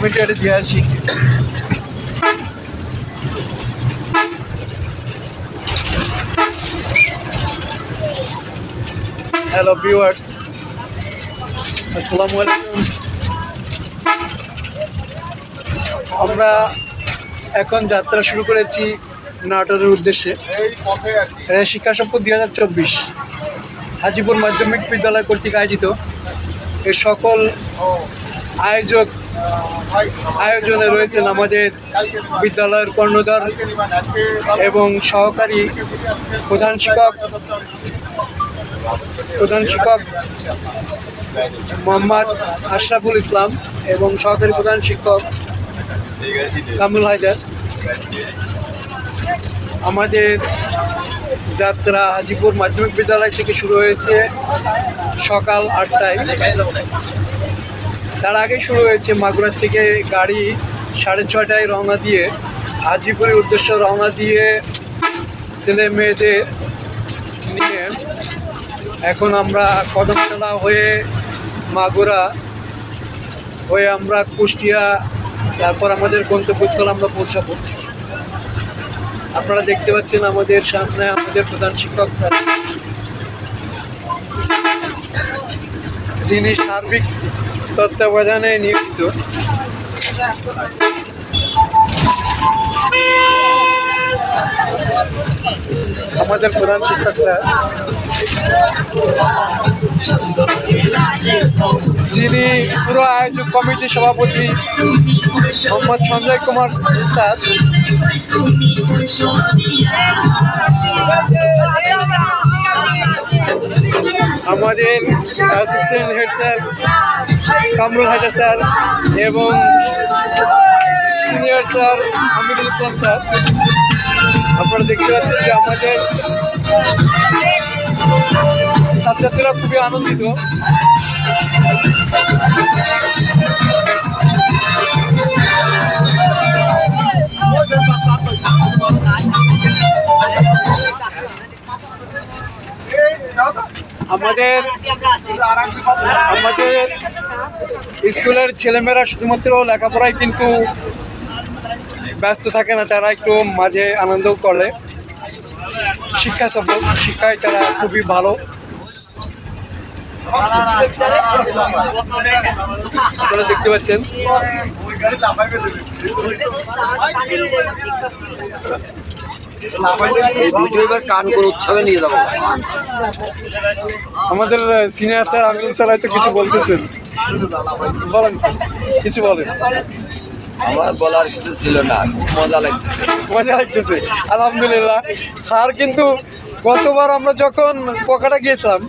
কমেন্টে দিয়ে আসি। হ্যালো ভিউয়ার্স, আসসালামু আলাইকুম। আমরা এখন যাত্রা শুরু করেছি নাটোরের উদ্দেশ্যে। শিক্ষা সম্পদ 2024 হাজিপুর মাধ্যমিক বিদ্যালয় কর্তৃক আয়োজিত এই সকল আয়োজনে রয়েছেন আমাদের বিদ্যালয়ের কর্ণধার এবং সহকারী প্রধান শিক্ষক মোহাম্মদ আশরাফুল ইসলাম এবং সহকারী প্রধান শিক্ষক কামরুল হায়দার। আমাদের যাত্রা হাজিপুর মাধ্যমিক বিদ্যালয় থেকে শুরু হয়েছে সকাল 8টায়। তার আগে শুরু হয়েছে মাগুরা থেকে গাড়ি 6:30টায় রওনা দিয়ে হাজিপুরের উদ্দেশ্যে রওনা দিয়ে ছেলে মেয়েদের নিয়ে এখন আমরা কদমতলা হয়ে মাগুরা হয়ে আমরা কুষ্টিয়া, তারপর আমাদের গন্তব্যস্থলে আমরা পৌঁছাবো। আপনারা দেখতে পাচ্ছেন আমাদের সামনে আমাদের প্রধান শিক্ষক স্যার, যিনি সার্বিক তত্ত্বাবধানে নিয়োজিত। আমাদের প্রধান শিক্ষক স্যার, যিনি পুরো আয়োজক কমিটির সভাপতি মোহাম্মদ সঞ্জয় কুমার স্যার, আমাদের assistant head sir Kamrul Haider sir এবং senior sir Hamidul Islam sir. আপনারা দেখতে পাচ্ছেন যে আমাদের ছাত্রছাত্রীরা খুবই আনন্দিত। আমাদের স্কুলের ছেলেমেয়েরা শুধুমাত্র লেখাপড়ায় কিন্তু ব্যস্ত থাকে না, তারা একটু মাঝে আনন্দ করে। শিক্ষায় তারা খুবই ভালো। আপনারা দেখতে পাচ্ছেন উৎসবে নিয়ে যাবো। আমাদের সিনিয়র স্যার আমিনুল স্যার হয়তো কিছু বলতেছেন, বলেন স্যার, কিছু বলেন। আমার বলার কিছু ছিল না, মজা লাগতেছে আলহামদুলিল্লাহ। স্যার কিন্তু গতবার আমরা যখন পোকাটা গিয়েছিলাম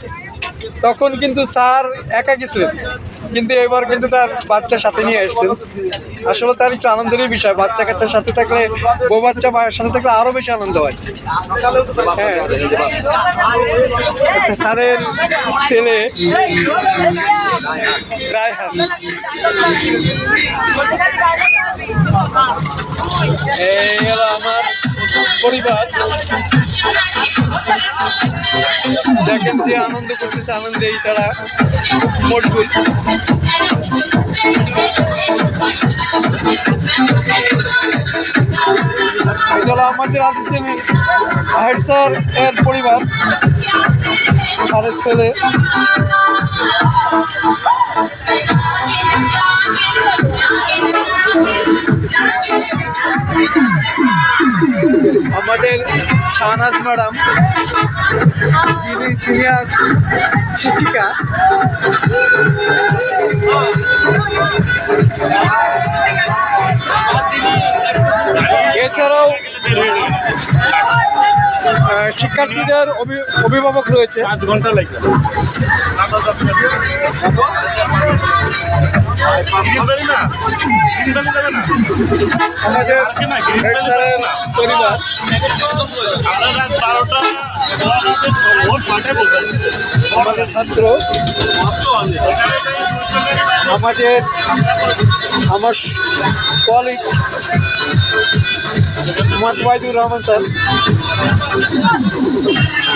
তখন কিন্তু স্যার একা গেছিলেন, কিন্তু এবার কিন্তু তার বাচ্চার সাথে নিয়ে আসছেন। আসলে তার একটু আনন্দেরই বিষয়, বাচ্চা কাচ্চার সাথে থাকলে, বউ বাচ্চা সাথে থাকলে আরো বেশি আনন্দ হয়। হ্যাঁ, স্যারের ছেলে রায়হান, এই হলো আমার পরিবার। দেখেন যে আনন্দ করতেছে, আনন্দেই তারা মজবুত। চলো আমাদের অ্যাসিস্ট্যান্ট হেড স্যার এর পরিবার, স্যারের ছেলে। আমাদের শাহনাজ ম্যাডাম, যিনি সিনিয়র শিক্ষিকা। এছাড়াও শিক্ষার্থীদের অভিভাবক রয়েছে। 5 ঘন্টা লাগে। আমাদের হেড স্যারের পরিবার, আমাদের ছাত্র, আমার কলিগ মোহাম্মদ ওয়াহিদুর রহমান স্যার।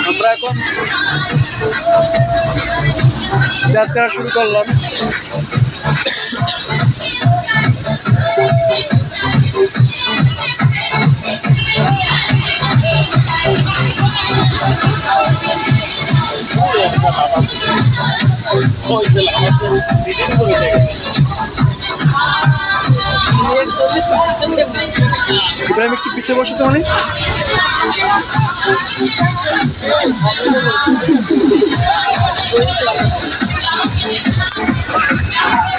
আমরা এখন যাত্রা শুরু করলাম। ইব্রাহিম একটু পিছিয়ে বসে তো মানে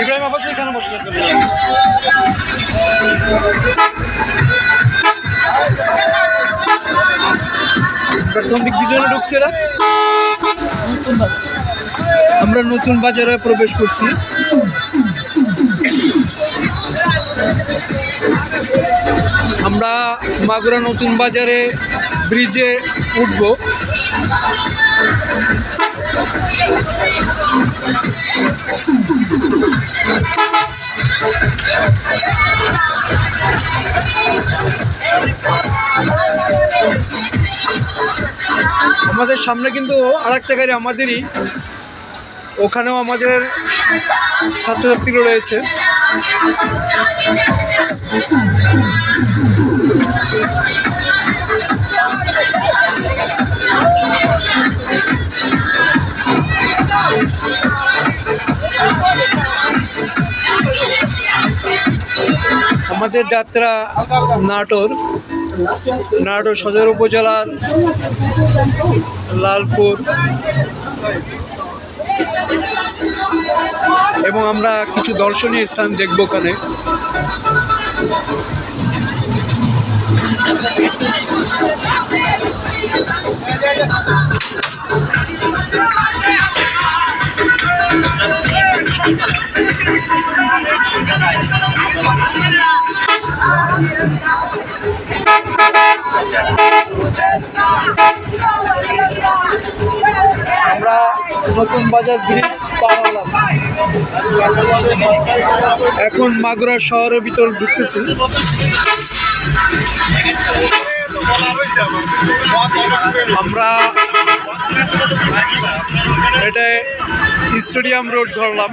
ইব্রাহিম আবার এখানে বসে থাকবে। কোন দিক দিয়ে যেন ঢুকছে এরা? আমরা নতুন বাজারে প্রবেশ করছি। আমরা মাগুরা নতুন বাজারে ব্রিজে উঠব। আমাদের সামনে কিন্তু আরেকটা গাড়ি আমাদেরই, ওখানেও আমাদের ছাত্রছাত্রীরা রয়েছে। আমাদের যাত্রা নাটোর সদর উপজেলার লালপুর, এবং আমরা কিছু দর্শনীয় স্থান দেখব ওখানে। আমরা নতুন বাজার ব্রিজ পার হলাম, এখন মাগুরা শহরের ভিতর ঢুকতেছি। আমরা এটা স্টেডিয়াম রোড ধরলাম।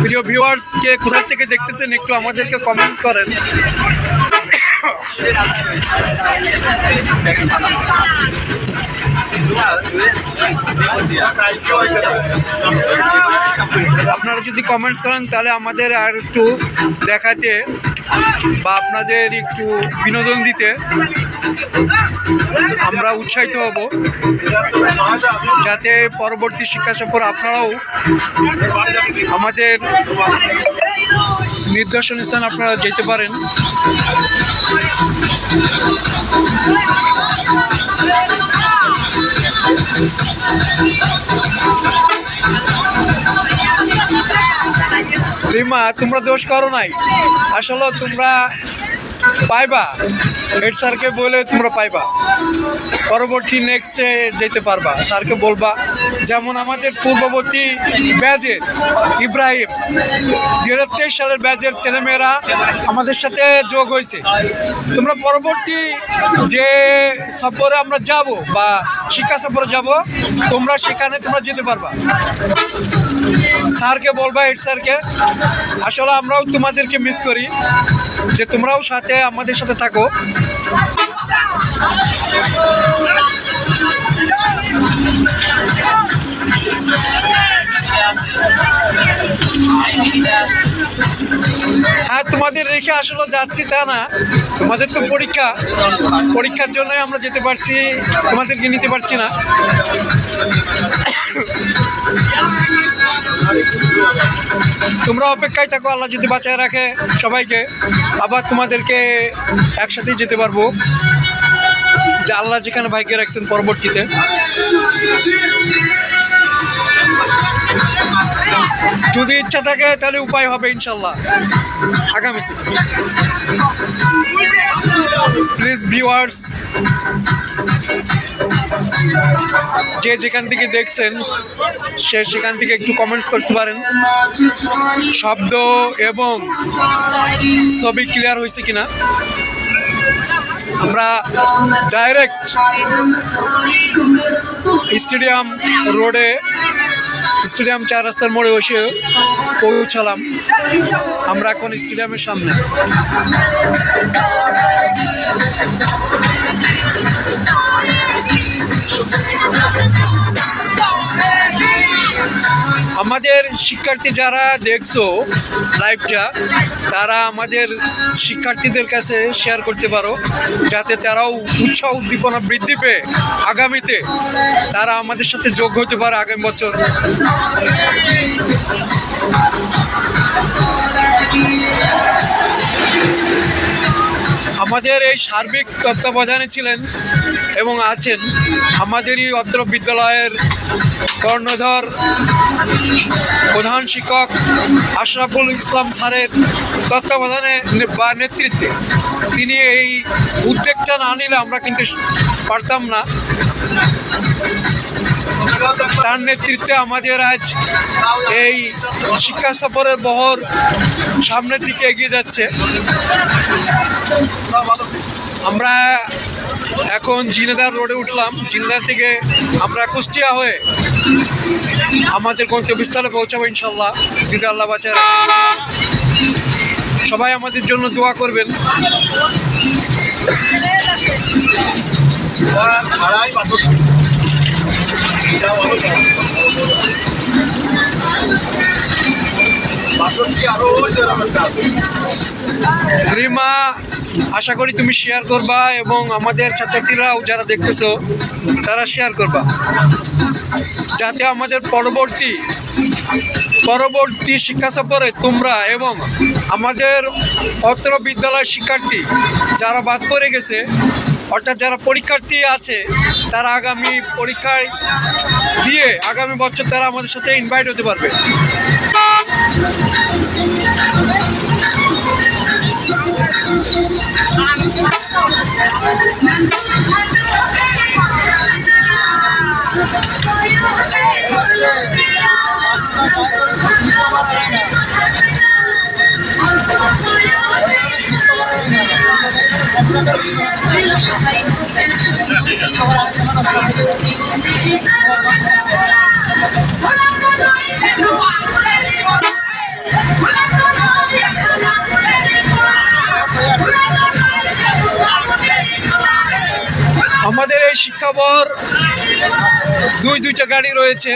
প্রিয় ভিউয়ার্স, কে কোথা থেকে দেখতেছেন একটু আমাদেরকে কমেন্টস করেন। আপনারা যদি কমেন্টস করেন তাহলে আমাদের আর একটু দেখাতে বা আপনাদের একটু বিনোদন দিতে আমরা উৎসাহিত হব, যাতে পরবর্তী শিক্ষা সফর আপনারাও আমাদের নিদর্শন স্থান আপনারা যেতে পারেন। রিমা, তোমরা দোষ করো নাই, আসলে তোমরা পাইবা, হেড স্যারকে বলে তোমরা পাইবা, পরবর্তী নেক্সটে যেতে পারবা। স্যারকে বলবা, যেমন আমাদের পূর্ববর্তী ব্যাচের ইব্রাহিম 2023 সালের ব্যাচের ছেলেমেয়েরা আমাদের সাথে যোগ হয়েছে। তোমরা পরবর্তী যে সফরে আমরা যাব বা শিক্ষা সফরে যাব, তোমরা সেখানে তোমরা যেতে পারবা। স্যারকে বলবা, হেড স্যারকে। আসলে আমরাও তোমাদেরকে মিস করি, যে তোমরাও সাথে আমাদের সাথে থাকো। হ্যাঁ, তোমাদের রেখে আসলে যাচ্ছি তা না, তোমাদের তো পরীক্ষার জন্যই আমরা যেতে পারছি, তোমাদেরকে নিতে পারছি না। তোমরা অপেক্ষায় থাকো, আল্লাহ যদি বাঁচায় রাখে সবাইকে, আবার তোমাদেরকে একসাথেই যেতে পারবো, যে আল্লাহ যেখানে ভাগ্যে রাখছেন পরবর্তীতে। যদি ইচ্ছা থাকে তাহলে উপায় হবে ইনশাল্লাহ আগামীতে। প্লিজ ভিউয়ার্স, যে যেখান থেকে দেখছেন সে সেখান থেকে একটু কমেন্টস করতে পারেন শব্দ এবং ছবি ক্লিয়ার হয়েছে কিনা। আমরা ডাইরেক্ট স্টেডিয়াম রোডে, স্টেডিয়াম 4 রাস্তার মোড়ে বসে পৌঁছালাম। আমরা এখন স্টেডিয়ামের সামনে। আমাদের শিক্ষার্থী যারা দেখছো লাইভটা, তারা আমাদের শিক্ষার্থীদের কাছে শেয়ার করতে পারো, যাতে তারাও উৎসাহ উদ্দীপনা বৃদ্ধি পেয়ে আগামীতে তারা আমাদের সাথে যোগ হতে পারে আগামী বছর। আমাদের এই সার্বিক তত্ত্বাবধানে ছিলেন এবং আছেন আমাদেরই অত্র বিদ্যালয়ের কর্ণধর প্রধান শিক্ষক আশরাফুল ইসলাম স্যারের তত্ত্বাবধানে বা নেতৃত্বে। তিনি এই উদ্যোগটা না নিলে আমরা কিন্তু পারতাম না। তার নেতৃত্বে আমাদের আজ এই শিক্ষা সফরের বহর সামনের দিকে এগিয়ে যাচ্ছে। আমরা এখন জিনেদার রোডে উঠলাম। জিনেদার থেকে আমরা কুষ্টিয়া হয়ে আমাদের গন্তব্যস্থলে পৌঁছাবো ইনশাল্লাহ, যদি আল্লাহ বাঁচায় রাখে। সবাই আমাদের জন্য দোয়া করবেন। রিমা, আশা করি তুমি শেয়ার করবা এবং আমাদের ছাত্রছাত্রীরাও যারা দেখতেছো তারা শেয়ার করবা, যাতে আমাদের পরবর্তী শিক্ষা সফরে তোমরা এবং আমাদের অত্র বিদ্যালয়ের শিক্ষার্থী যারা বাদ পড়ে গেছে, অর্থাৎ যারা পরীক্ষার্থী আছে, তারা আগামী পরীক্ষায় দিয়ে আগামী বছর তারা আমাদের সাথে ইনভাইট হতে পারবে। আমাদের এই শিক্ষাবর দুইটা গাড়ি রয়েছে।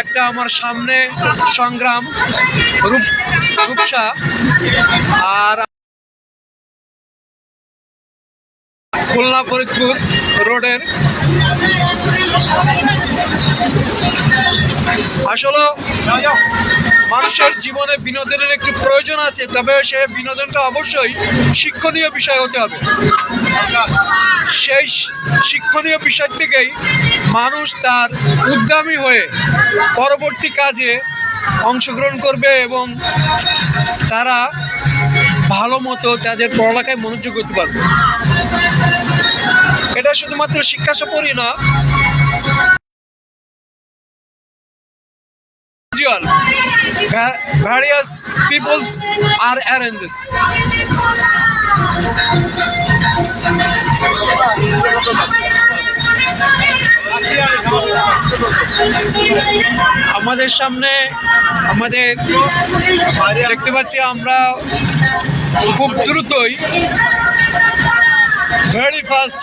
একটা আমার সামনে সংগ্রাম রূপসা, আর খুলনা ফরিদপুর রোডের। আসলে মানুষের জীবনে বিনোদনের একটু প্রয়োজন আছে, তবে সে বিনোদনটা অবশ্যই শিক্ষণীয় বিষয় হতে হবে। সেই শিক্ষণীয় বিষয় থেকেই মানুষ তার উদ্যমী হয়ে পরবর্তী কাজে অংশগ্রহণ করবে এবং তারা ভালো মতো তাদের পড়ালেখায় মনোযোগ করতে পারবে। এটা শুধুমাত্র শিক্ষা সফরই না, various peoples are arranges. আমাদের সামনে আমাদের দেখতে পাচ্ছি আমরা খুব দ্রুতই very fast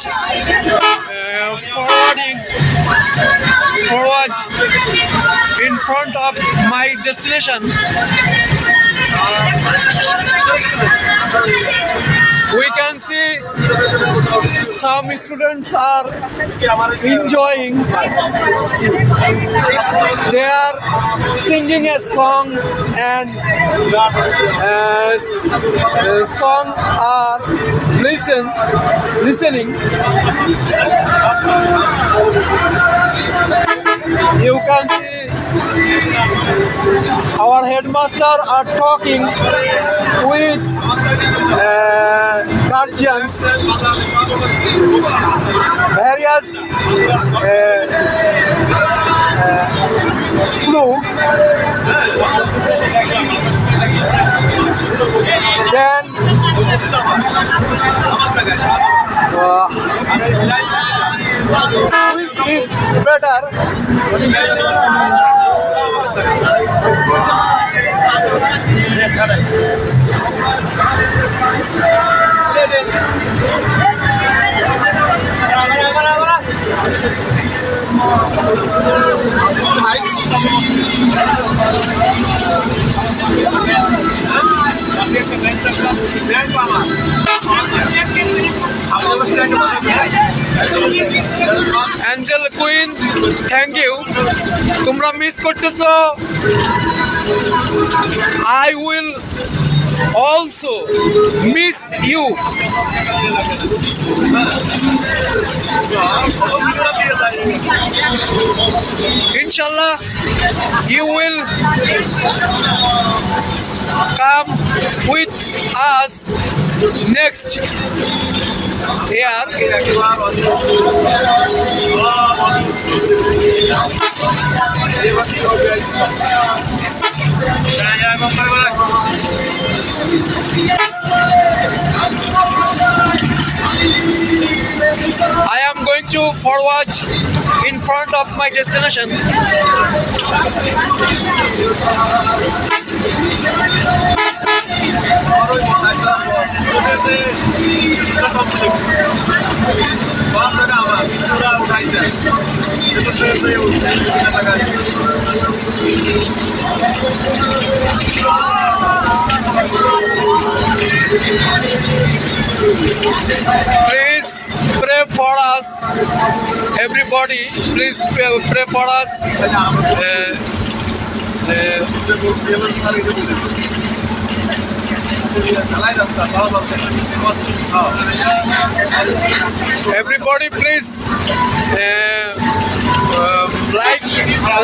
forward in front of my destination. We can see some students are enjoying. They are singing a song and song are listening. You can see our headmaster are talking with guardians, various Which is better? Angel queen, thank you. তোমরা miss করতেছো। I will also miss you. ইনশাল্লাহ you will come with us next year. I am going to forward in front of my destination. Please pray for us, everybody. Please pray for us. Everybody, please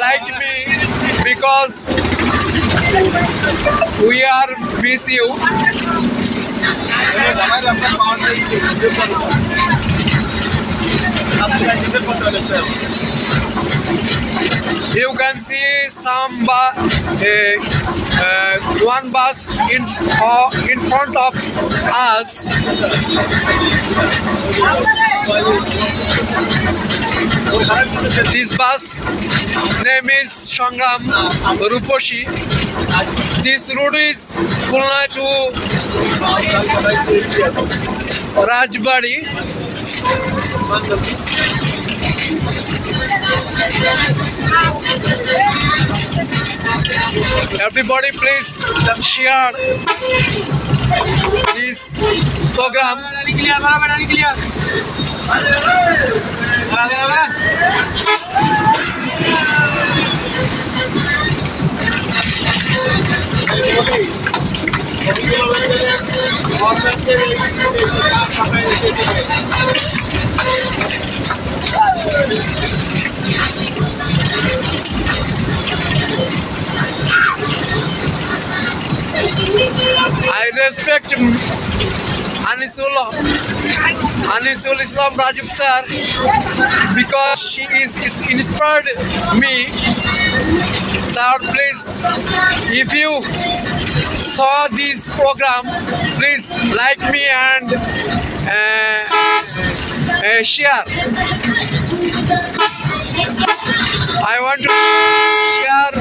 like me because we are miss you. You can see some one bus in front of us. This bus name is Shangram Ruposhi. This route is Khulna to Rajbari. Everybody please share this program. I respect Anisul Islam Rajib sir because she is inspired me. Sir, please, if you saw this program, please like me and share. I want to share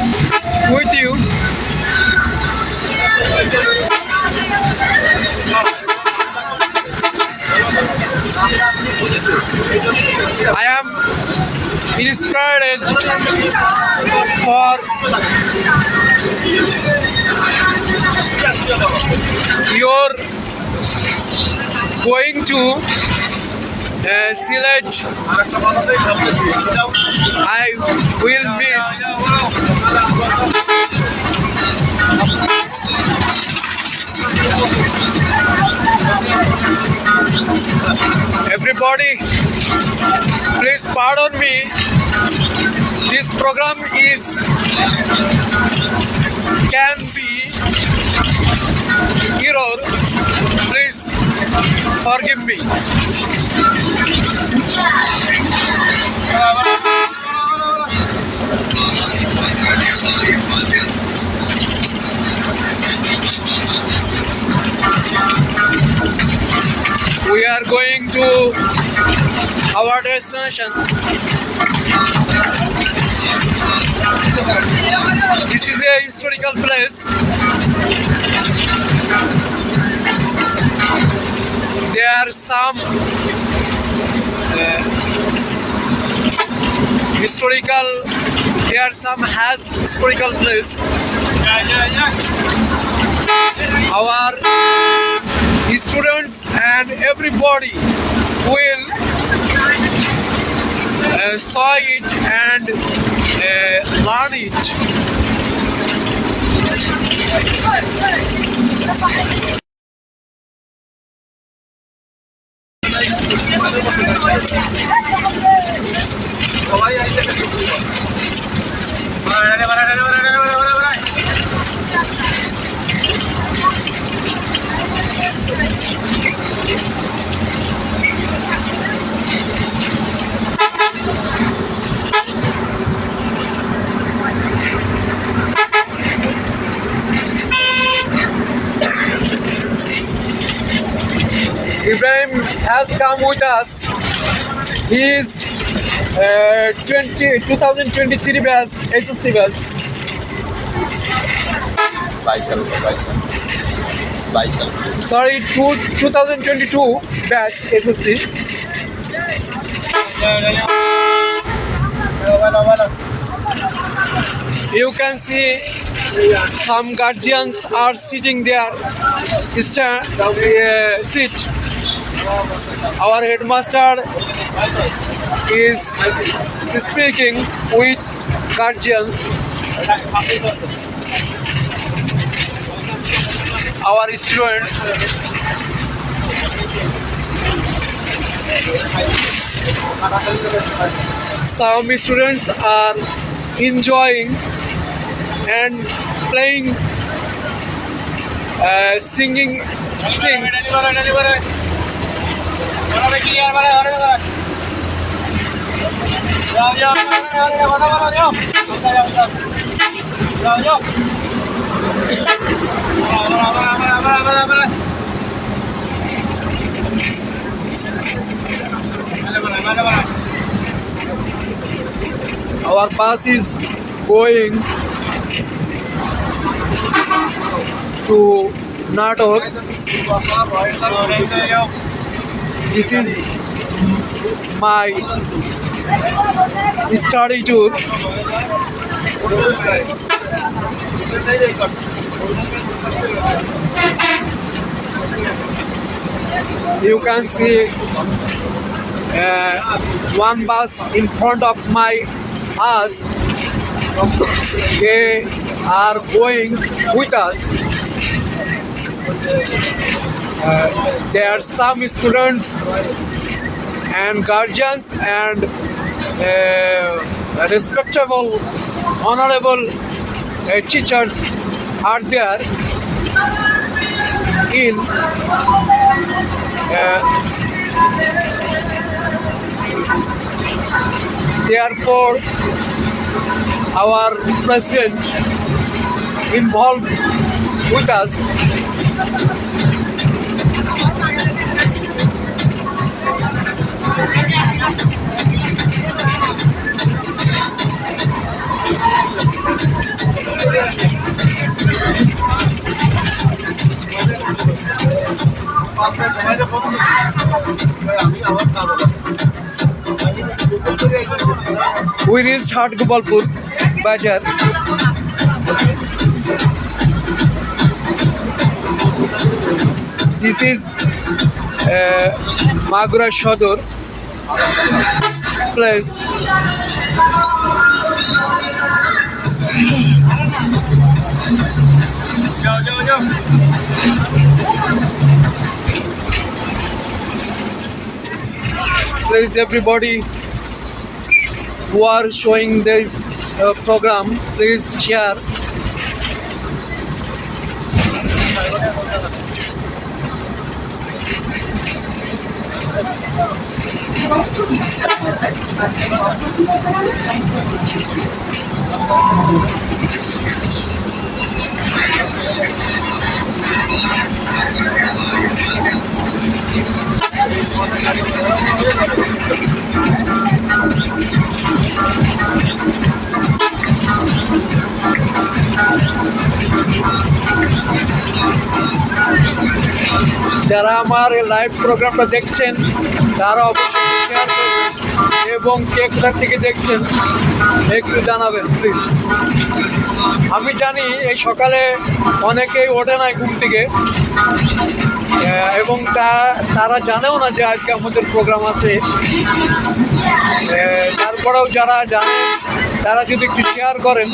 with you. I am inspired for your going to Sylhet. I will miss. Everybody, please pardon me. This program can be error. Please forgive me. information. This is a historical place. There are some historical place. Our students and everybody will saw it and learn it. Ibrahim has come with us. He is 2023 batch SSC batch. Sorry, 2022 batch SSC. You can see some guardians are sitting there. Sit. Our headmaster is speaking with guardians. Our students. Some students are enjoying and playing, singing. Our bus is going to Natok. This is my study tour. You can see one bus in front of my house. They are going with us. There are some students and guardians and respectable, honorable teachers are there in therefore our president involved with us. We reached Hatgopalpur Bazar. This is Magura Shodor place. Please, everybody who are showing this program, please share. যারা আমার live প্রোগ্রামটা দেখছেন তারা অবশ্যই share করবেন এবং কে কোথা থেকে দেখছেন একটু জানাবেন প্লিজ। আমি জানি এই সকালে অনেকেই ওঠে না ঘুম থেকে এবং তারা জানেও না যে আজকে আমাদের প্রোগ্রাম আছে। তারপরেও যারা জানেন তারা যদি একটু শেয়ার করেন,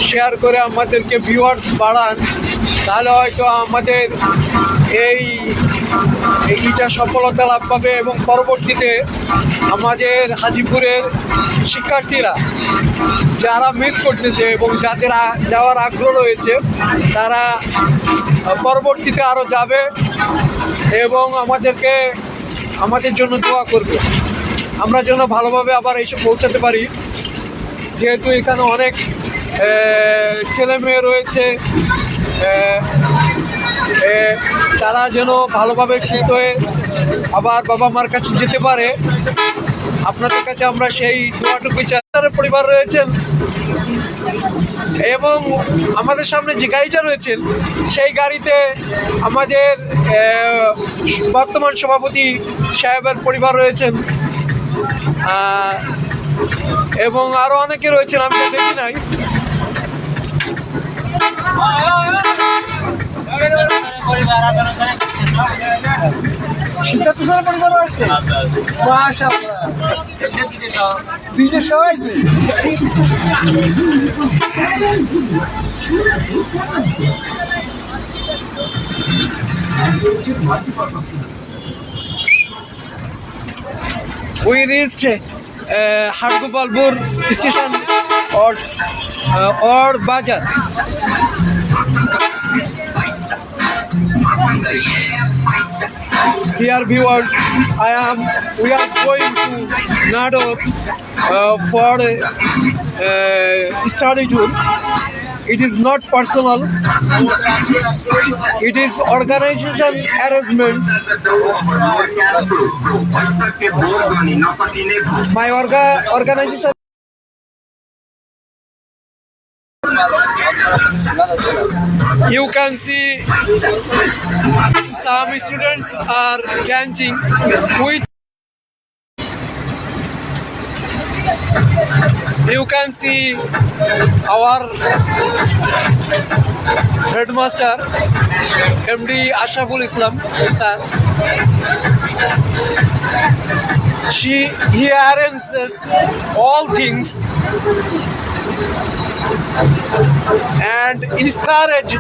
শেয়ার করে আমাদেরকে ভিউয়ার্স বাড়ান, তাহলে হয়তো আমাদের এইটা সফলতা লাভ পাবে এবং পরবর্তীতে আমাদের হাজিপুরের শিক্ষার্থীরা যারা মিস করতেছে এবং যাদের যাওয়ার আগ্রহ রয়েছে তারা পরবর্তীতে আরও যাবে এবং আমাদের জন্য দোয়া করবে, আমরা যেন ভালোভাবে আবার এসে পৌঁছাতে পারি। যেহেতু এখানে অনেক ছেলে মেয়ে রয়েছে, তারা যেন ভালোভাবে সুস্থ হয়ে আবার বাবা মার কাছে যেতে পারে। আপনাদের কাছে আমরা সেই দোয়াটুকুই চাই। পরিবার রয়েছেন এবং আমাদের সামনে যে গাড়িটা রয়েছেন সেই গাড়িতে আমাদের বর্তমান সভাপতি সাহেবের পরিবার রয়েছেন এবং আরও অনেকে রয়েছেন, আমি তো দেখি নাই। সিদ্ধার্থ স্যারের পরিবারও আসছে, মাশাআল্লাহ, বিদেশ সবাই আছে। We reached Hargopalpur station or Bajar. Dear viewers, we are going to Nador for study tour. It is not personal, it is organization arrangements. My organization. You can see some students are dancing with. You can see our headmaster MD Ashraful Islam sir. He arranges all things and inspired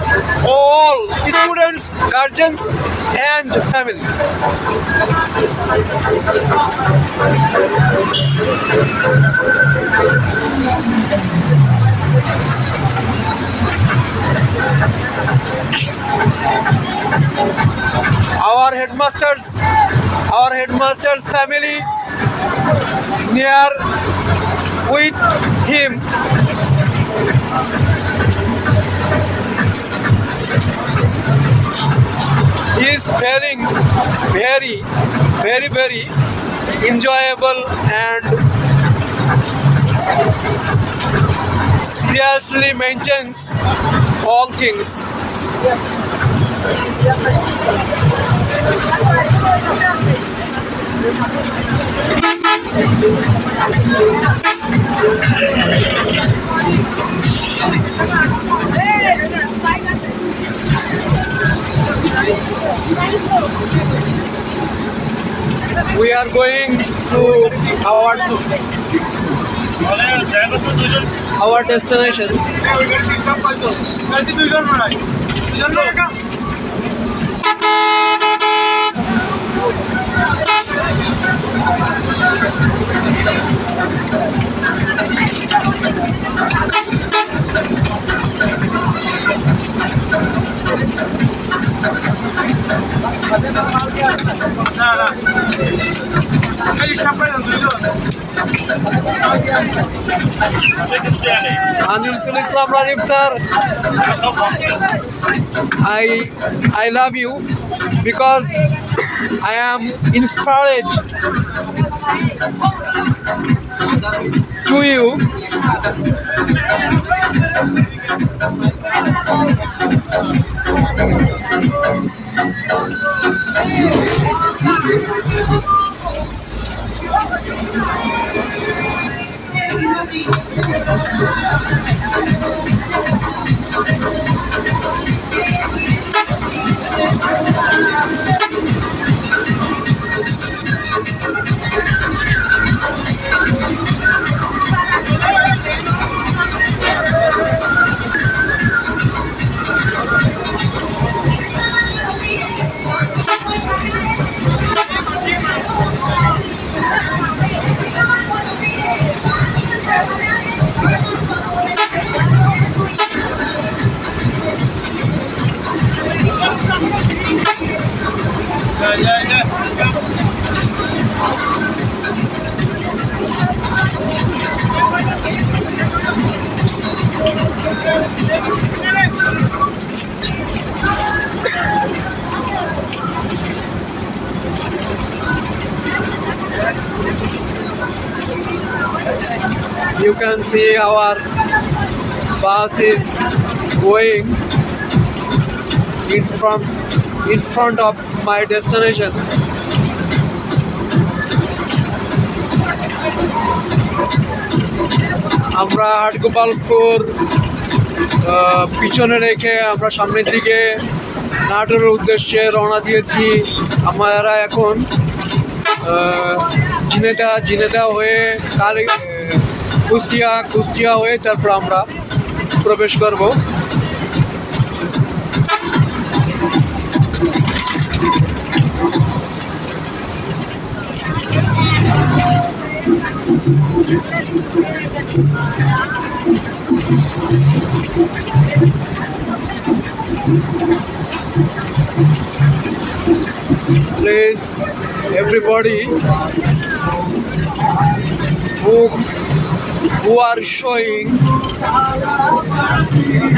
all students, guardians and family. Our headmaster's family near with him. He is feeling very enjoyable and seriously maintains all things. We are going to our destination. না না এই stump পাইলাম দুইজন Anjul Islam Rajiv sir, I love you because I am inspired to you. You can see our bus is going in front of my destination. আমরা হাটগোপালপুর পিছনে রেখে আমরা সামনের দিকে নাটোরের উদ্দেশ্যে রওনা দিয়েছি। আমরা এখন ঝিনেদা হয়ে কুষ্টিয়া হয়ে তারপর আমরা প্রবেশ করব। Please, everybody who are showing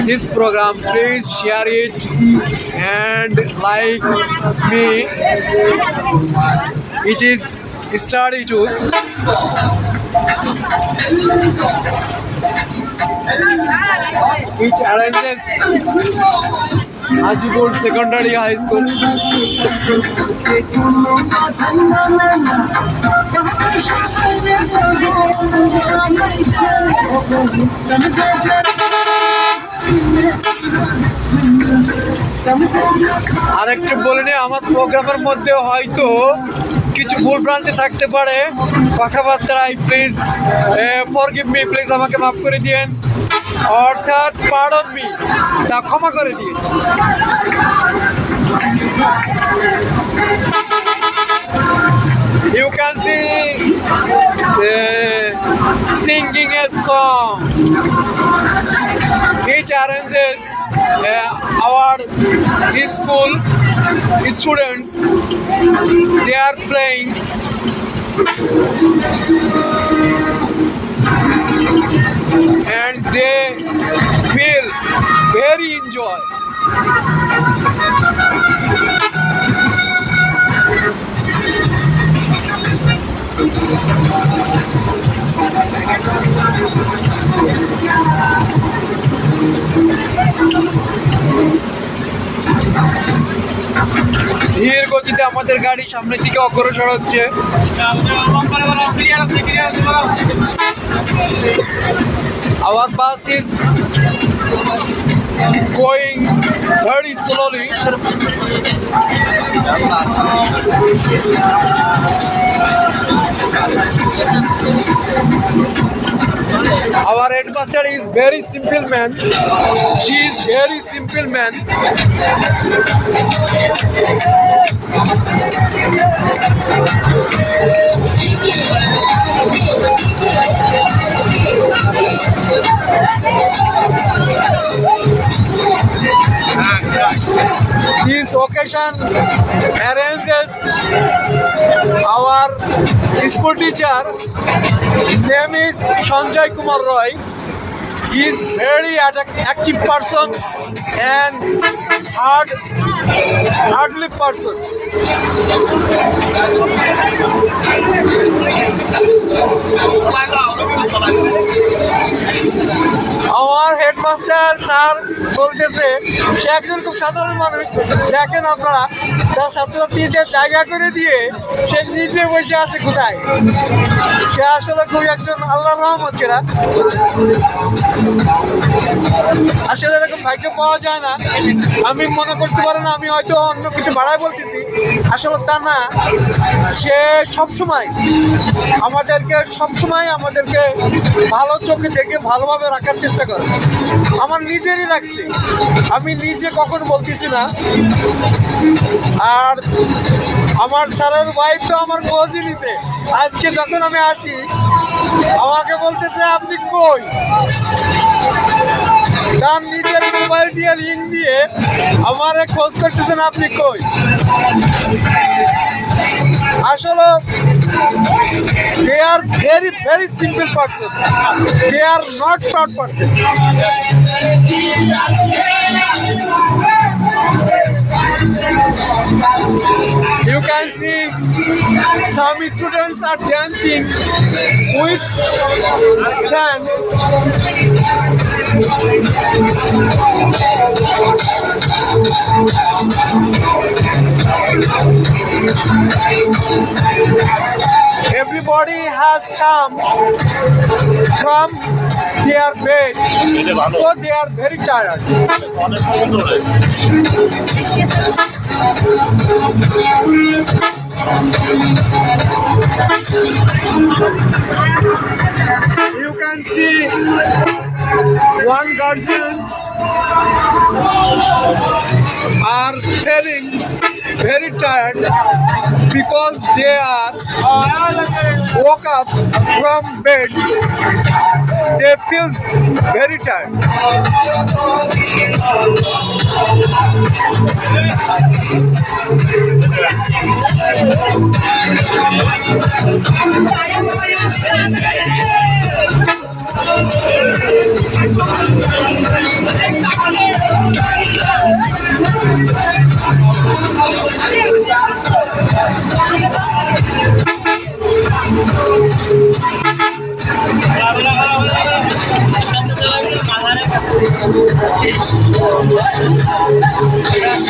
this program, please share it and like me. It is study too. It arranges Hajipur Secondary High School. আরেকটু বলে নি, আমার প্রোগ্রামের মধ্যে হয়তো কিছু ভুল ভ্রান্তি থাকতে পারে কথাবার্তায়, প্লিজ ফরগিভ মি, প্লিজ আমাকে মাফ করে দিয়েন, অর্থাৎ পার্ডন মি, তা ক্ষমা করে দিন। You can see singing a song. It arranges our school students. They are playing. And they feel very enjoy. ধীর গতিতে আমাদের গাড়ি সামনের দিকে অগ্রসর হচ্ছে। Our bus is going very slowly. Our headmaster is very simple man. She is very simple man. This occasion arranges our School teacher name is Sanjay Kumar Roy. He is very active person and hardly person. আমার headmaster sir বলতেছে সে একজন খুব সাধারণ মানুষ। দেখেন আপনারা তার ছাত্রছাত্রীদের জায়গা করে দিয়ে সে নিচে বসে আছে কোথায়। সে আসলে খুব একজন আল্লাহর রহমত ছেড়া। আসলে এরকম ভাগ্য পাওয়া যায় না। আমি মনে করতে পারি না আমি হয়তো অন্য কিছু বাড়ায় বলতেছি, আসলে তা না। সে সবসময় আমাদেরকে ভালো চোখে দেখে ভালোভাবে রাখার চেষ্টা করে। আমার নিজেরই লাগছে, আমি নিজে কখন বলতেছি না। আর আমার স্যারের ওয়াইফ তো আমার খোঁজই নিছে। আজকে যখন আমি আসি আমাকে বলতেছে আপনি কই, তার নিজের মোবাইল দিয়ে লিঙ্ক দিয়ে আমারে খোঁজ করতেছেন আপনি কই। আসলে they are very simple person, they are not proud person. You can see some students are dancing with sand. Everybody has come from their bed, so they are very tired. You can see one guardian are feeling very tired because they are woke up from bed. They feel very tired.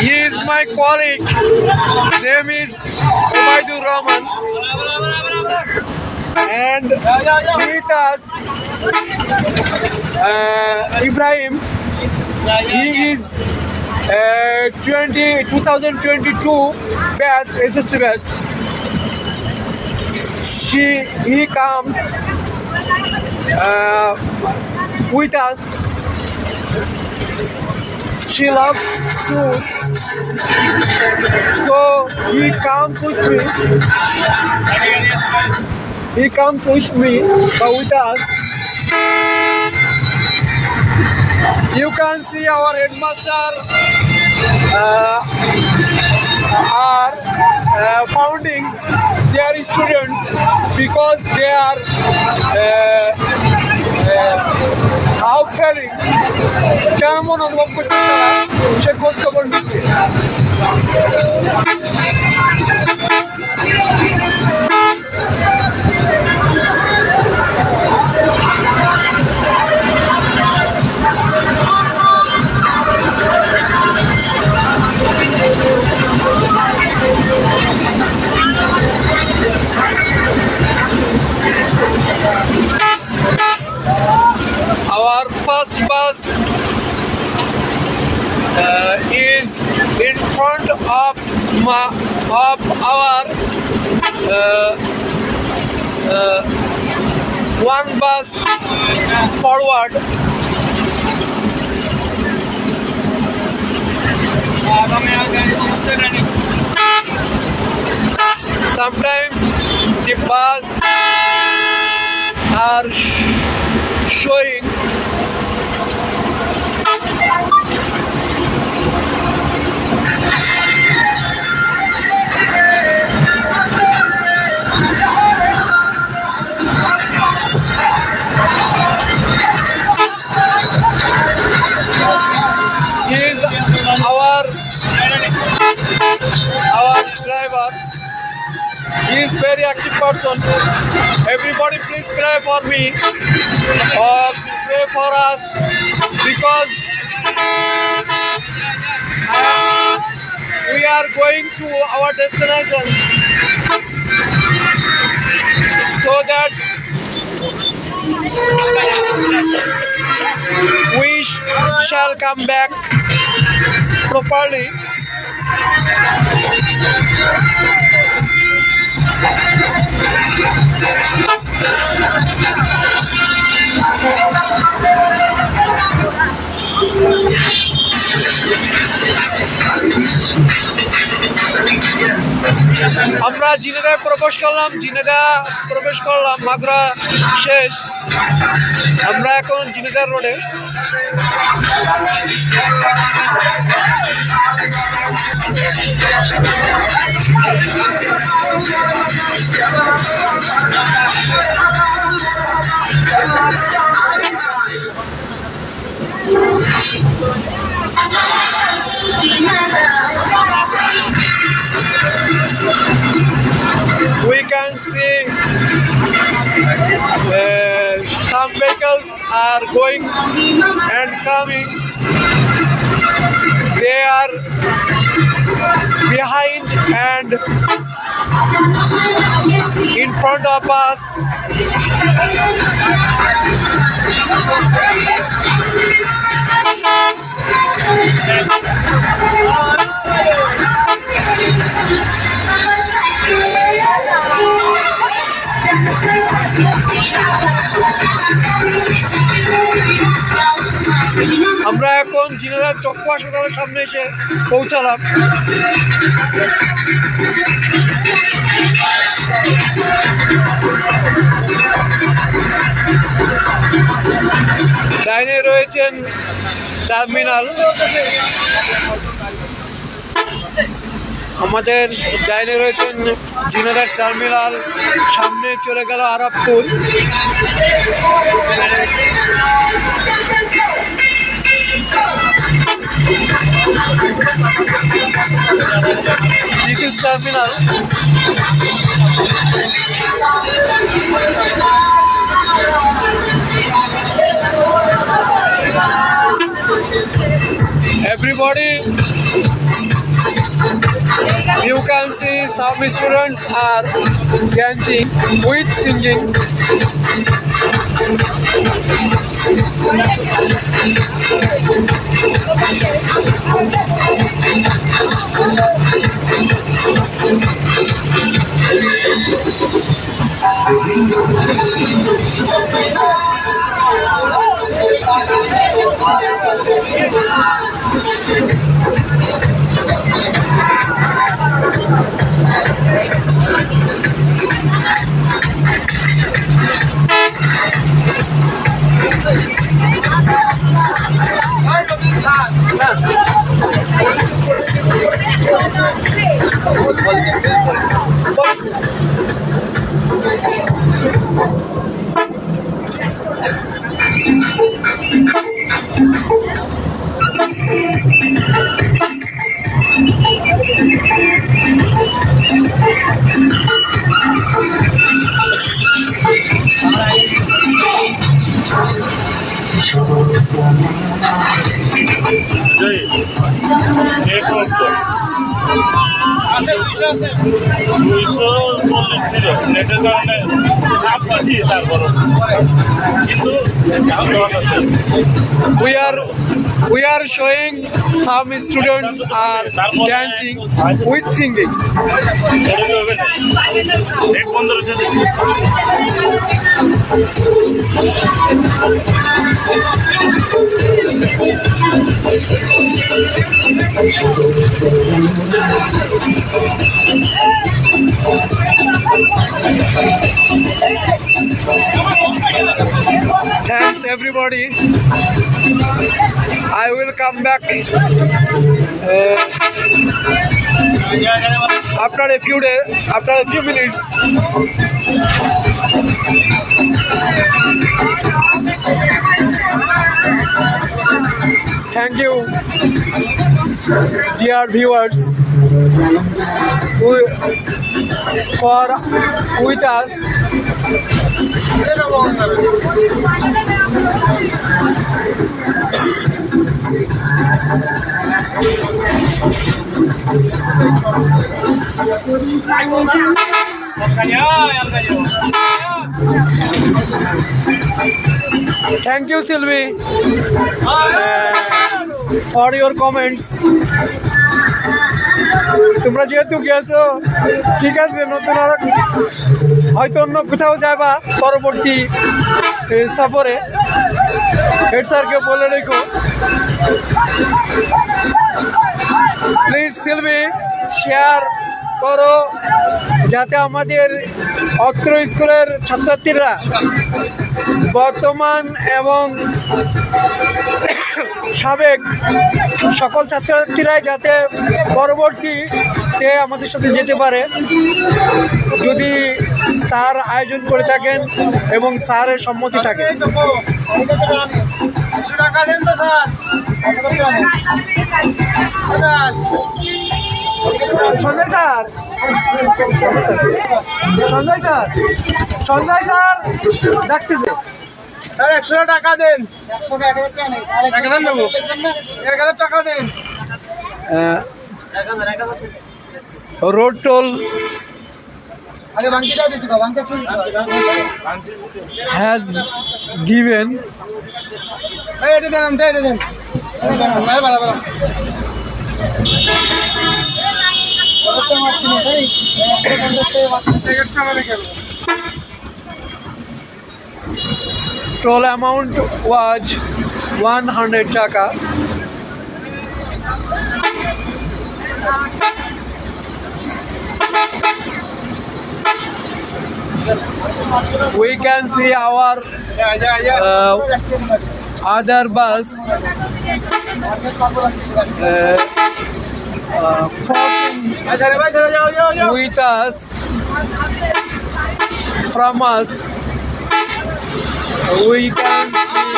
He is my colleague. His name is Ubaidur Rahman. And with us, Ibrahim. He is 2022 batch SSC batch. He comes with us. She loves food, so he comes with me. He comes with me, with us. You can see our headmaster are founding their students because they are half fairing কেমন অনুভব করতে তারা সে খোঁজ খবর নিচ্ছে। Our first bus is in front of our one bus forward. Sometimes the bus are showing very active person. Everybody please pray for me or pray for us because we are going to our destination so that we shall come back properly. আমরা জিনেদায় প্রবেশ করলাম মাগুরা শেষ। আমরা এখন জিনেদার রোডে। We can see some vehicles are going and coming. They are behind and in front of us. আমরা এখন জিনেদার চক্ষু হাসপাতালের সামনে এসে পৌঁছালাম। ডাইনে রয়েছেন টার্মিনাল, আমাদের ডাইনে রয়েছেন জিনেদার টার্মিনাল, সামনে চলে গেল Arabpur. This is terminal. Everybody, you can see some students are dancing with singing. We are showing some students are dancing with singing. Thanks everybody. I will come back after a few minutes. Thank you. dear viewers, for with us. Thank you, Sylvie, for your comments. তোমরা যেহেতু গেছো, ঠিক আছে, নতুন আর হয়তো অন্য কোথাও যাবা পরবর্তী সফরে। হেড স্যারকে বলে রেখো প্লিজ সিলভি শেয়ার করো, যাতে আমাদের অত্র স্কুলের ছাত্রছাত্রীরা বর্তমান এবং সাবেক সকল ছাত্রছাত্রীরাই যাতে পরবর্তীতে আমাদের সাথে যেতে পারে, যদি স্যার আয়োজন করে থাকেন এবং স্যারের সম্মতি থাকে। Sanjay sir, Sanjay sir, Sanjay sir ডাকতেছে। 100 টাকা দেন, 1000 নেবো, 1000 টাকা দেন। রোড টোল has given এটা দেন, এটা দেন, toll amount was 100 taka. We can see our other bus crossing with us, from us. We can see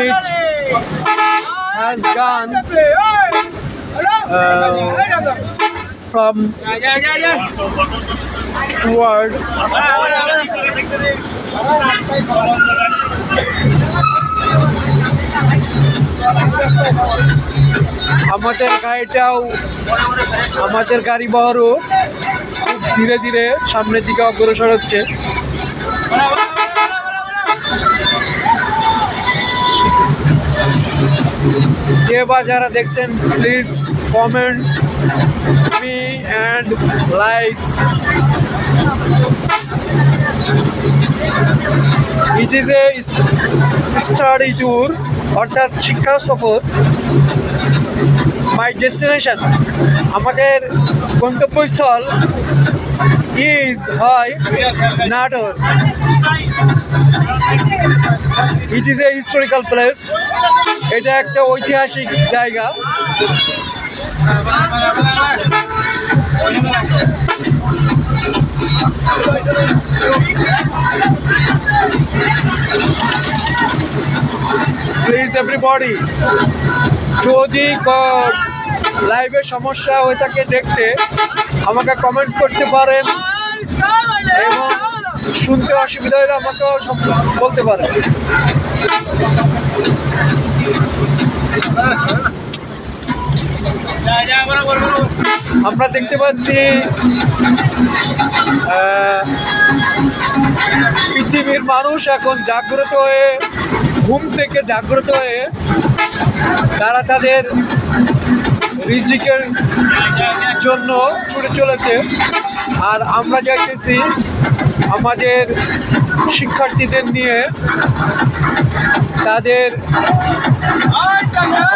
it has gone from toward আমাদের গাড়ি বহরও খুব ধীরে ধীরে সামনের দিকে অগ্রসর হচ্ছে। যে বা যারা দেখছেন, please comment me and likes. It is a study tour, অর্থাৎ শিক্ষা সফর। মাই ডেস্টিনেশন, আমাদের গন্তব্যস্থল হয় Natore. It is a historical place, এটা একটা ঐতিহাসিক জায়গা। প্লিজ এভরিবডি, যদি লাইভে সমস্যা হয়ে থাকে দেখতে, আমাকে কমেন্টস করতে পারেন এবং শুনতে অসুবিধা হলে আমাকেও বলতে পারেন। আমরা দেখতে পাচ্ছি পৃথিবীর মানুষ এখন জাগ্রত হয়ে, ঘুম থেকে জাগ্রত হয়ে তারা তাদের রিজিকের জন্য ছুটে চলেছে। আর আমরা চাইতেছি আমাদের শিক্ষার্থীদের নিয়ে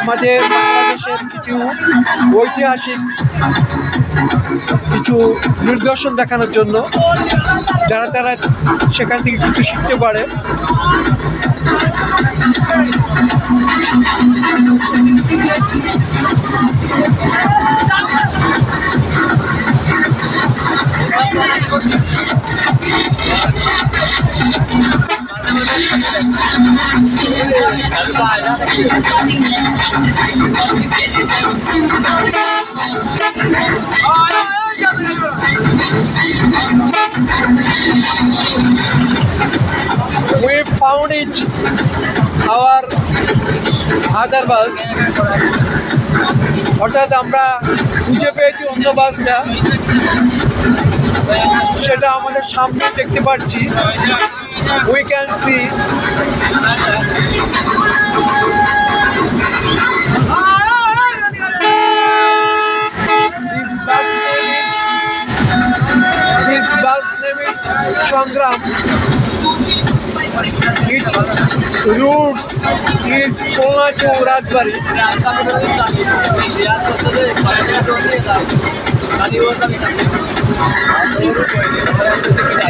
আমাদের বাংলাদেশের কিছু ঐতিহাসিক কিছু নিদর্শন দেখানোর জন্য, যারা তারা সেখান থেকে কিছু শিখতে পারে। We found it, our other bus. অর্থাৎ আমরা খুঁজে পেয়েছি অন্য বাসটা, সেটা আমাদের সামনে দেখতে পাচ্ছি। We can see this bus name is Sangram. Its routes is Khulna to Rajbari.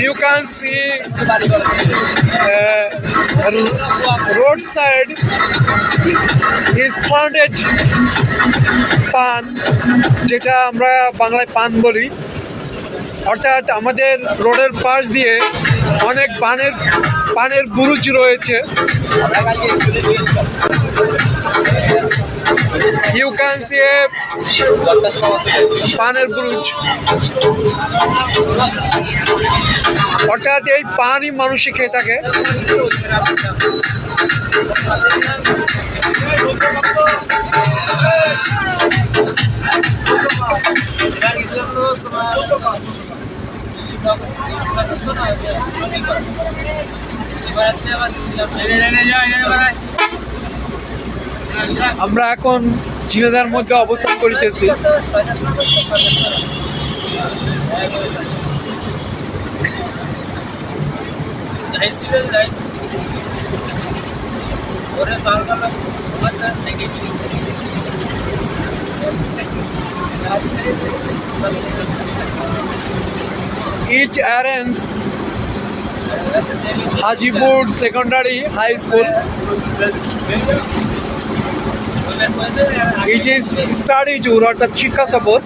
You can see roadside is planted পান, যেটা আমরা বাংলায় পান বলি। অর্থাৎ আমাদের রোডের পাশ দিয়ে অনেক পানের বুরুজ রয়েছে। ইউ ক্যান সি এ পানের বুরুজ। অর্থাৎ এই পানই মানুষে খেয়ে থাকে। আমরা এখন ঝিনাইদহের মধ্যে অবস্থান করিতেছি। Each arranges Hajipur Secondary High School. It is study tour অর্থাৎ শিক্ষা সফর।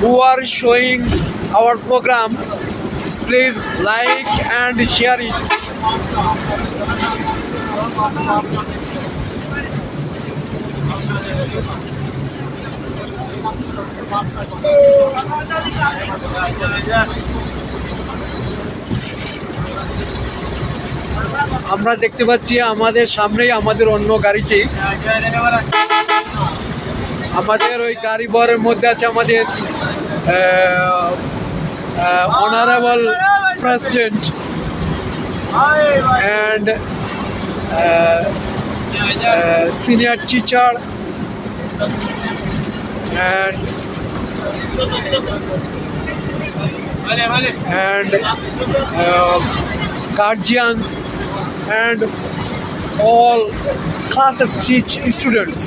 Who are showing our program, please like and share it. আমরা দেখতে পাচ্ছি আমাদের সামনেই আমাদের অন্য গাড়িটি, আমাদের ওই গাড়ি বরের মধ্যে আছে আমাদের honorable president and senior teacher and guardians and all classes teach students.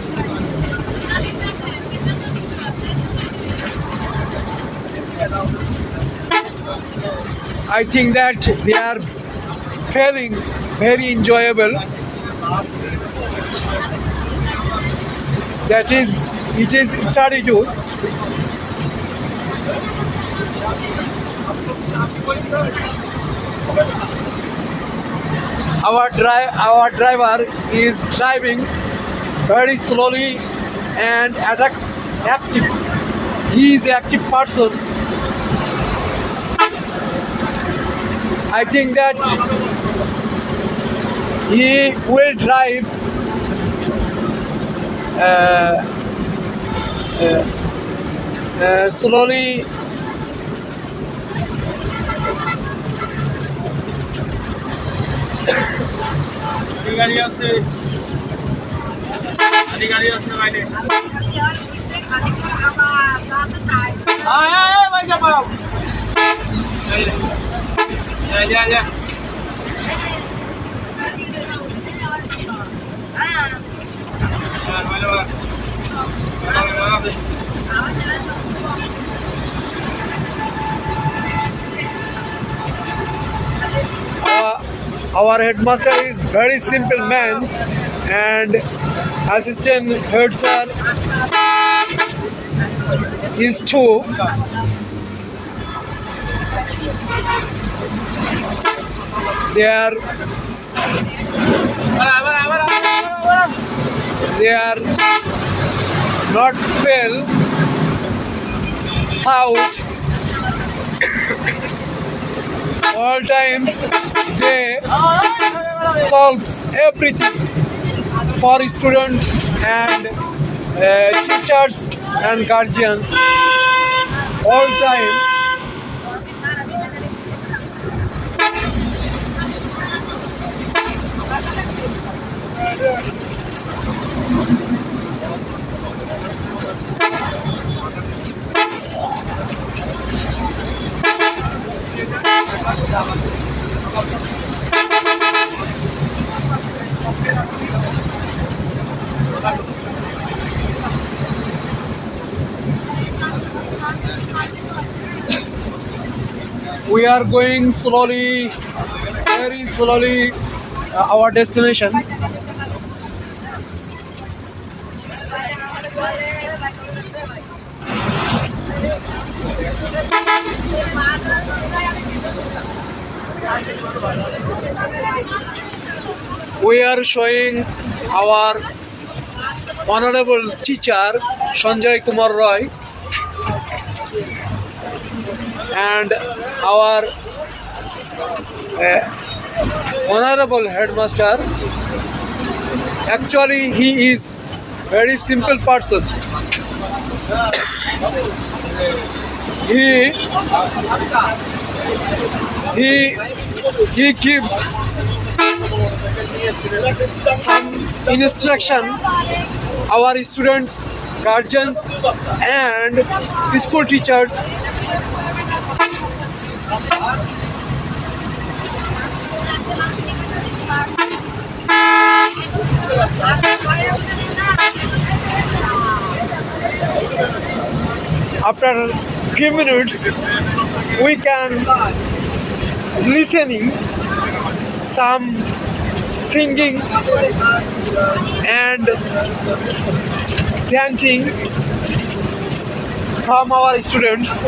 I think that they are feeling very enjoyable. That is, it is study tour. Our driver is driving very slowly and active. He is an active person. I think that he will drive slowly. Our headmaster is very simple man, and assistant head sir is too. They are not fail out. All times they solves everything for students and teachers and guardians. All time we are going slowly, very slowly, our destination. We are showing our honorable teacher Sanjay Kumar Roy and our honorable headmaster. Actually, he is very simple person. He gives some instruction our students, guardians and school teachers. After few minutes, we can listening some singing and dancing from our students.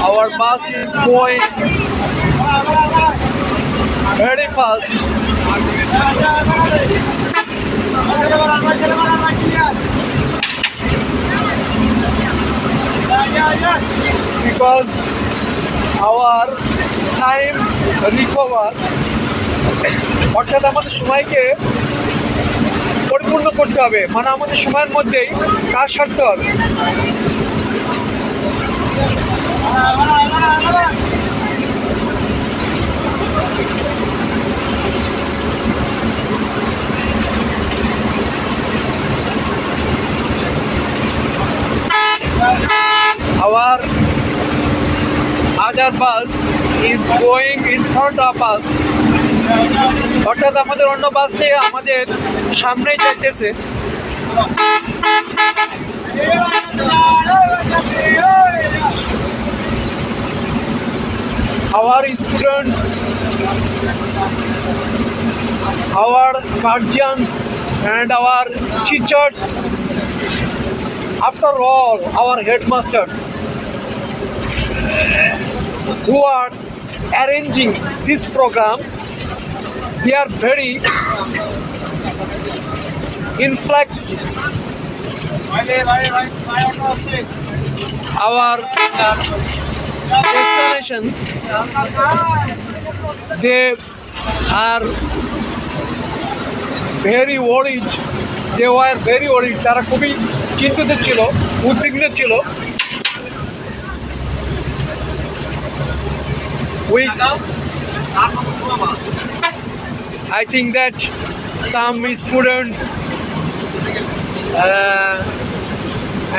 Our bus is going very fast. Because our time recover, অর্থাৎ আমাদের সময়কে পরিপূর্ণ করতে হবে, মানে আমাদের সময়ের মধ্যেই কাজ সারতে হবে। Our other bus is going in front of us. অর্থাৎ আমাদের অন্য বাসটি আমাদের সামনেই যাইতেছে। Our students, our guardians and our teachers, after all our headmasters who are arranging this program, they are very inflexible. Our destination, they are very worried. They were very worried. তারা খুবই চিন্তিত ছিল, উদ্বিগ্ন ছিল। I think that some students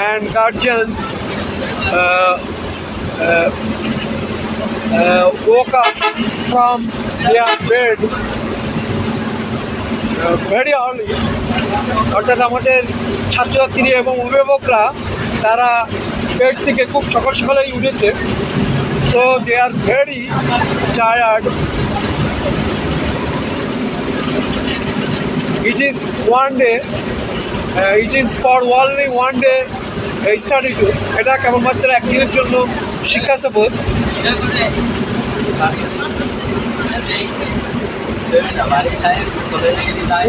and guardians woke up from their bed very early. অর্থাৎ আমাদের ছাত্রছাত্রী এবং অভিভাবকরা তারা বেড থেকে খুব সকাল সকালেই উঠেছে। So they are very tired. It is one day, it is for only one day study tour. এটা কেবলমাত্র একদিনের জন্য শিক্ষা সফর।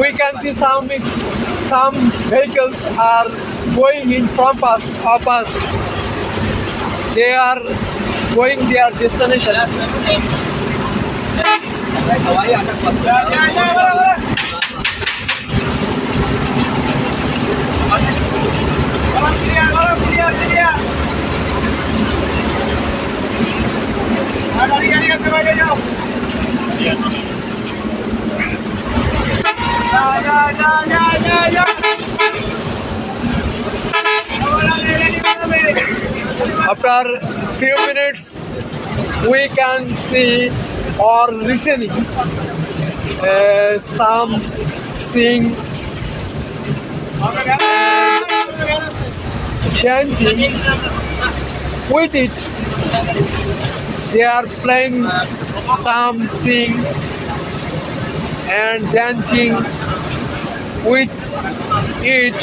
We can see some vehicles are going in front of us. They are going their destination. After few minutes, we can see or listening some sing, dancing. With it, they are playing some sing and dancing with it.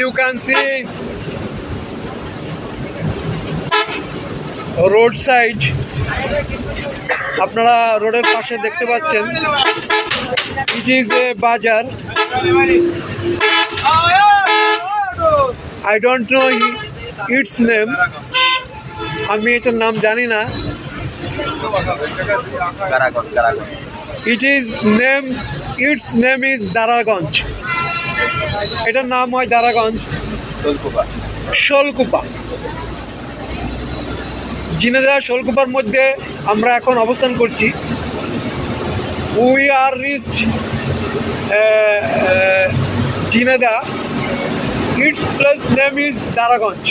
You can see roadside. আপনারা রোডের পাশে দেখতে পাচ্ছেন it is a বাজার. I don't know its name. আমি এটার নাম জানি না। Its name is Daraganj. এটার নাম হয় দারাগঞ্জ, শোলকুপা। ঝিনাইদহ শোলকুপার মধ্যে আমরা এখন অবস্থান করছি। We are reached Jhenaidah. Its place name is Daraganj.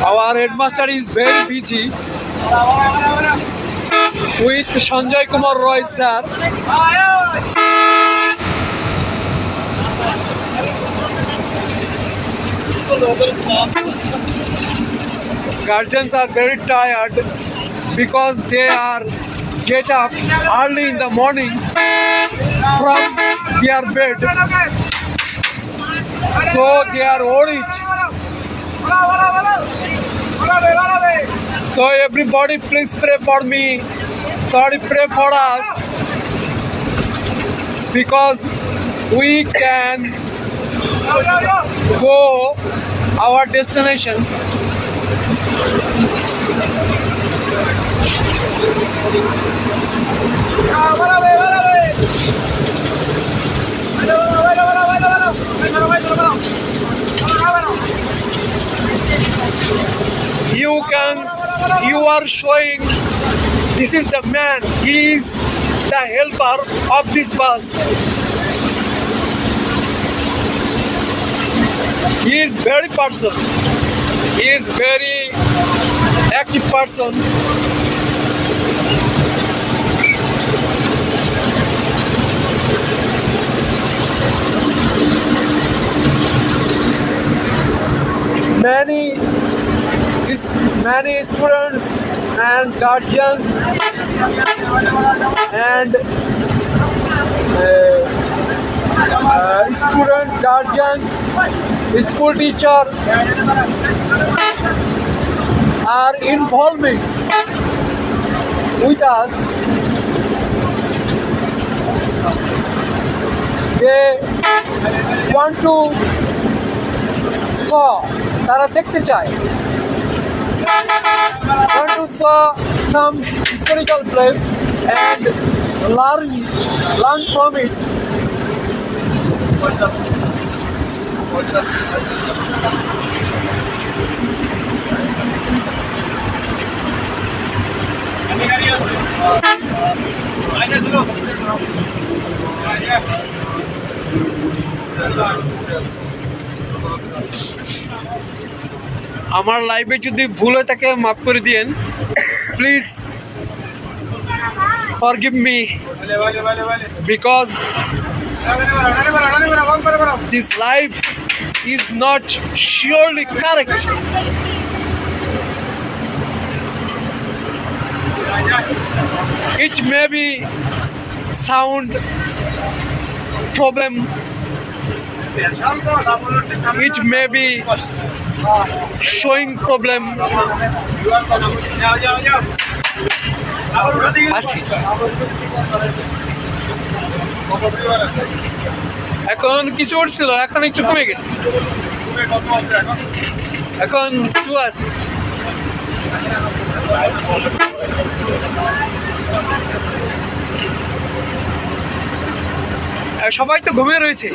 Our headmaster is very busy with Sanjay Kumar Roy sir. Guardians are very tired because they are get up early in the morning from their bed, so they are worried. So everybody please pray for me. Sorry, pray for us because we can go our destination. You are showing this is the man, he is the helper of this bus. He is very person, he is very active person. Many students and guardians and students, guardians, school teacher are involving with us they want to saw, তারা দেখতে চায়, want to saw some historical place and learn from it. আমার লাইভে যদি ভুল হয়ে থাকে মাফ করে দিয়েন, please forgive me because this live is not surely correct. It may be sound problem, it may be showing problem. এখন কিছু উঠছিল, এখন একটু কমে গেছে, এখন 2 আছে। সবাই তো ঘুমিয়ে রয়েছে,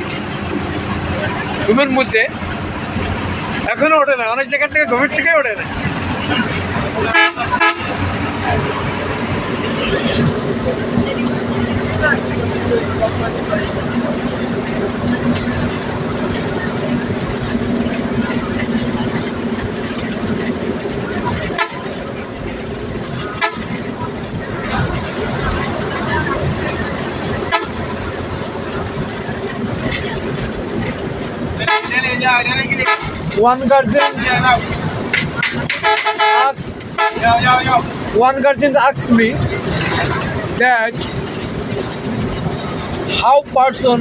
ঘুমের মধ্যে এখনো ওঠে না, অনেক জায়গা থেকে ঘুমের থেকে ওঠে না। One guardian asked me that how person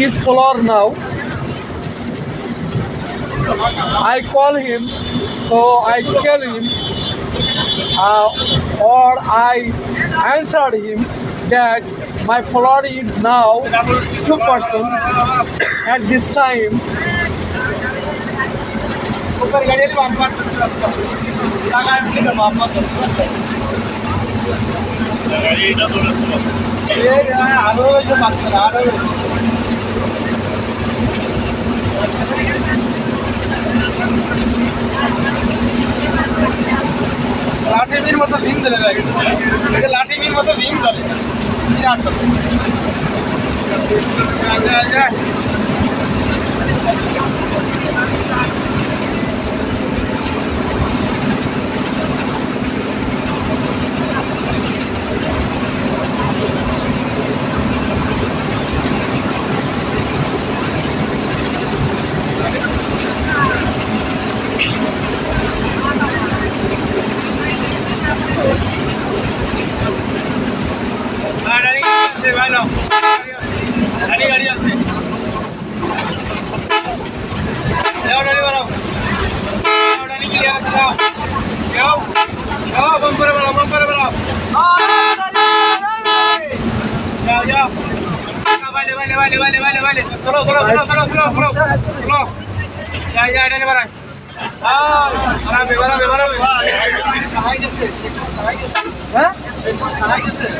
is follower now. I call him, so I tell him, or I answered him that my follower is now 2% at this time. লাঠির মতো ডিম ধরে লাগে, এটা লাঠির মতো ডিম ধরে।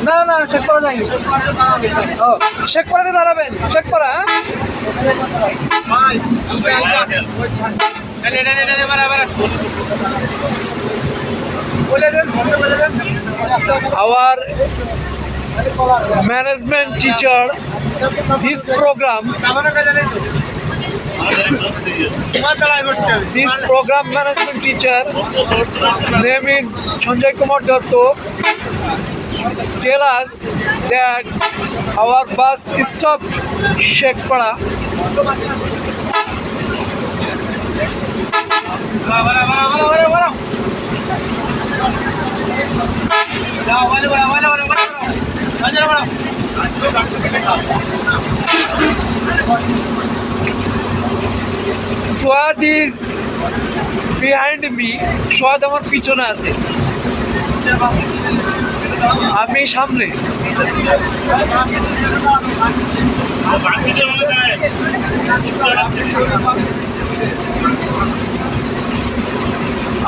না না শেখপাড়া যাইনি, ও শেখপাড়াতে দাঁড়াবেন, Shekhpara. Our management teacher, this program management teacher name is Sanjay Kumar Datto, tell us that our bus stopped Shekhpara. Swad is behind me. Swad আমার পিছনে আছে, আমি সামনে।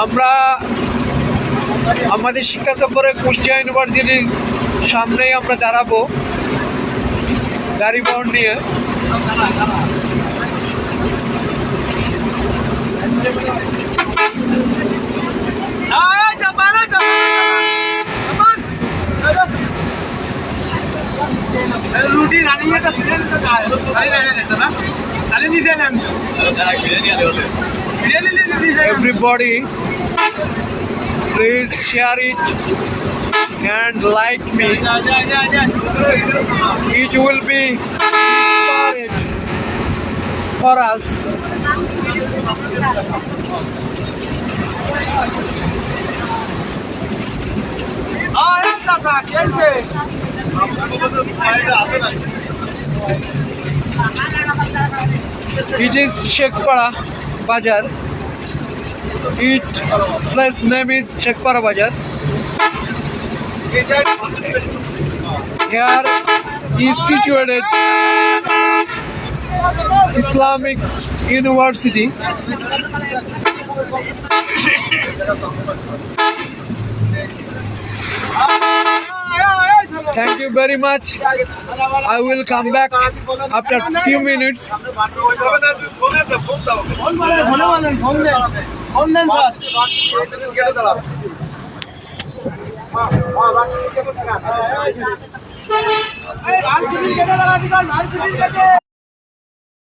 আমরা আমাদের শিক্ষা সফরে কুষ্টিয়া ইউনিভার্সিটির সামনেই আমরা দাঁড়াবো গাড়ি বহন নিয়ে। রুটি রানিং এটা সিজন তো খালি না যেত না খালি নিতে নেন Everybody, please share it and like me. It will be inspired for us. It is Shekhpara Bazar. Its place name is Shekhpara Bazar. Here is situated Islamic University. Thank you very much. I will come back after few minutes. Phone then